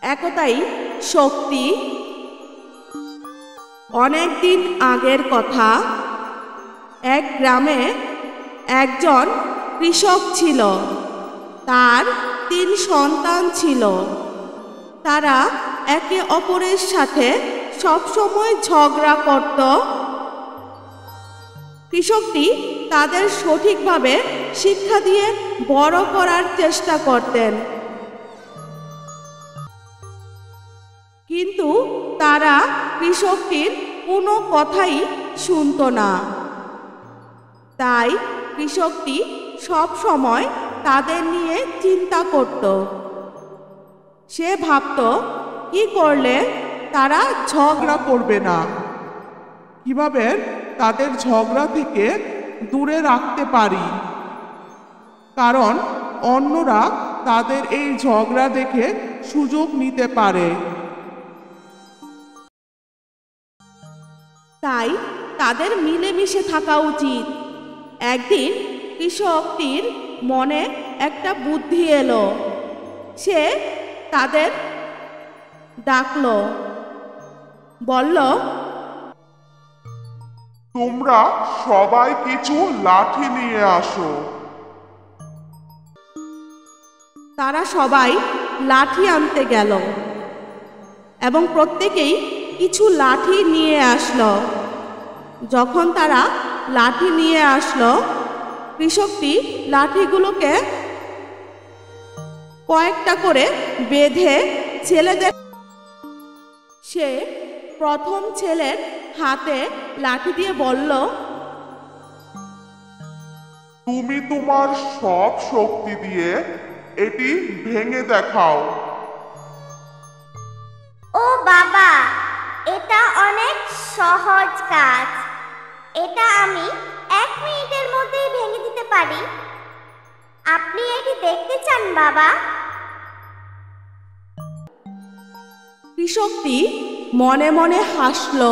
একতাই শক্তি। অনেক দিন আগের কথা, এক গ্রামে একজন কৃষক ছিল। তার 3 সন্তান ছিল। তারা একে অপরের সাথে সবসময় ঝগড়া করত। কৃষকটি তাদের সঠিকভাবে শিক্ষা দিয়ে বড় করার চেষ্টা করতেন, কিন্তু তারা কৃষকটির কোনো কথাই শুনত না। তাই কৃষকটি সব সময় তাদের নিয়ে চিন্তা করত। সে ভাবত, কি করলে তারা ঝগড়া করবে না, কিভাবে তাদের ঝগড়া থেকে দূরে রাখতে পারি, কারণ অন্যরা তাদের এই ঝগড়া দেখে সুযোগ নিতে পারে। তাই তাদের মিলেমিশে থাকা উচিত। একদিন কৃষকটির মনে একটা বুদ্ধি এলো। সে তাদের ডাকলো, বলল, তোমরা সবাই কিছু লাঠি নিয়ে আসো। তারা সবাই লাঠি আনতে গেল এবং প্রত্যেকেই কিছু লাঠি নিয়ে আসলো। যখন তারা লাঠি নিয়ে আসলো, কৃষকটি লাঠিগুলোকে কয়েকটা করে বেঁধে ছেলেদের, সে প্রথম ছেলের হাতে লাঠি দিয়ে বলল, তুমি তোমার সব শক্তি দিয়ে এটি ভেঙে দেখাও। ও বাবা, এটা অনেক সহজ কাজ। এটা আমি 1 মিনিটের মধ্যেই ভেঙে দিতে পারি। আপনি এটি দেখতে চান বাবা? কৃষকটি মনে মনে হাসল।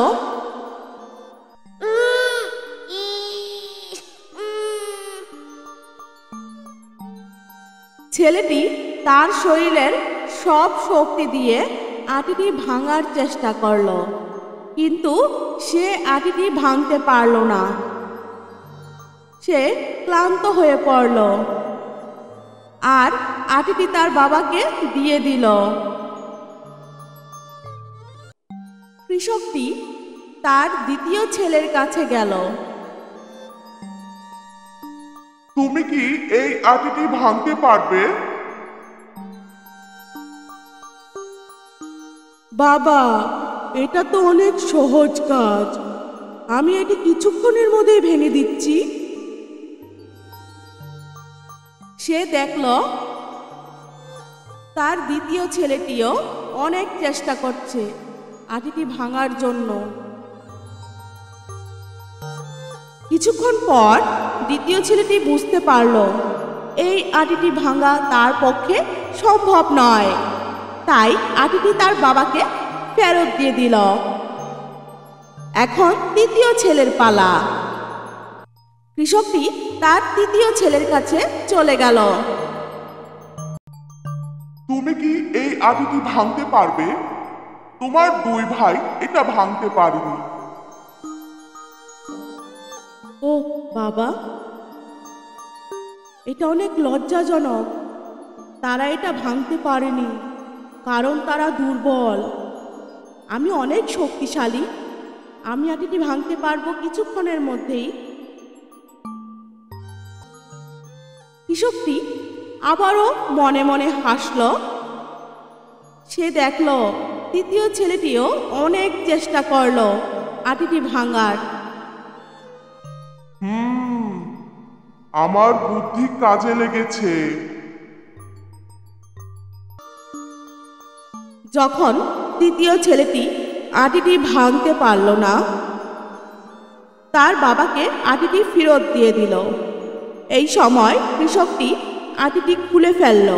ছেলেটি তার শরীরের সব শক্তি দিয়ে আটিটি ভাঙার চেষ্টা করল, কিন্তু সে আটিটি ভাঙতে পারল না। সে ক্লান্ত হয়ে পড়ল আর আটিটি তার বাবাকে দিয়ে দিল। কৃষকটি তার দ্বিতীয় ছেলের কাছে গেল। তুমি কি এই আটিটি ভাঙতে পারবে? বাবা, এটা তো অনেক সহজ কাজ। আমি এটি কিছুক্ষণের মধ্যেই ভেঙে দিচ্ছি। সে দেখল তার দ্বিতীয় ছেলেটিও অনেক চেষ্টা করছে আটিটি ভাঙার জন্য। কিছুক্ষণ পর দ্বিতীয় ছেলেটি বুঝতে পারল এই আটিটি ভাঙা তার পক্ষে সম্ভব নয়। তাই আটিটি তার বাবাকে ফেরত দিয়ে দিল। এখন তৃতীয় ছেলের পালা। কৃষকটি তার তৃতীয় ছেলের কাছে চলে গেল। তুমি কি এই আটিটি ভাঙতে পারবে? তোমার 2 ভাই এটা ভাঙতে পারেনি। ও বাবা, এটা অনেক লজ্জাজনক। তারা এটা ভাঙতে পারেনি কারণ তারা দুর্বল। আমি অনেক শক্তিশালী। আমি আটিটি ভাঙতে পারবো কিছুক্ষণের মধ্যেই। কৃষকটি আবারও মনে মনে হাসল। সে দেখল তৃতীয় ছেলেটিও অনেক চেষ্টা করলো আটিটি ভাঙার। আমার বুদ্ধি কাজে লেগেছে। যখন তৃতীয় ছেলেটি আটিটি ভাঙতে পারল না, তার বাবাকে আটিটি ফেরত দিয়ে দিল। এই সময় কৃষকটি আটিটি খুলে ফেলল।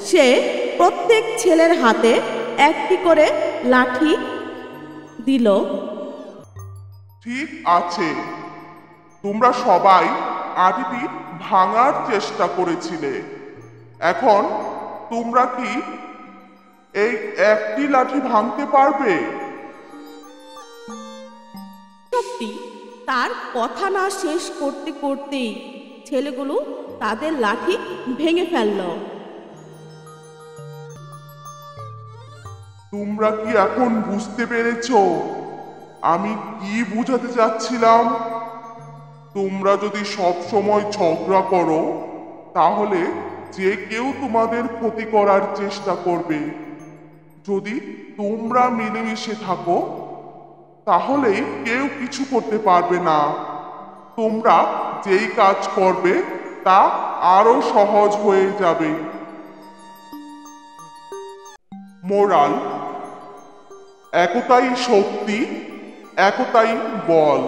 সে প্রত্যেক ছেলের হাতে একটি করে লাঠি দিল। ঠিক আছে, তোমরা সবাই আটিটি ভাঙার চেষ্টা করেছিলে। এখন তোমরা কি এই একটি লাঠি ভাঙতে পারবে? সত্যি তার কথা না শেষ করতে করতেই ছেলেগুলো তাদের লাঠি ভেঙে ফেলল। তোমরা কি এখন বুঝতে পেরেছো আমি কি বোঝাতে চাচ্ছিলাম? তোমরা যদি সব সময় ঝগড়া করো তাহলে যে কেউ তোমাদের ক্ষতি করার চেষ্টা করবে। যদি তোমরা মিলেমিশে থাকো তাহলেই কেউ কিছু করতে পারবে না। তোমরা যেই কাজ করবে তা আরো সহজ হয়ে যাবে। মোরাল: একতাই শক্তি, একতাই বল।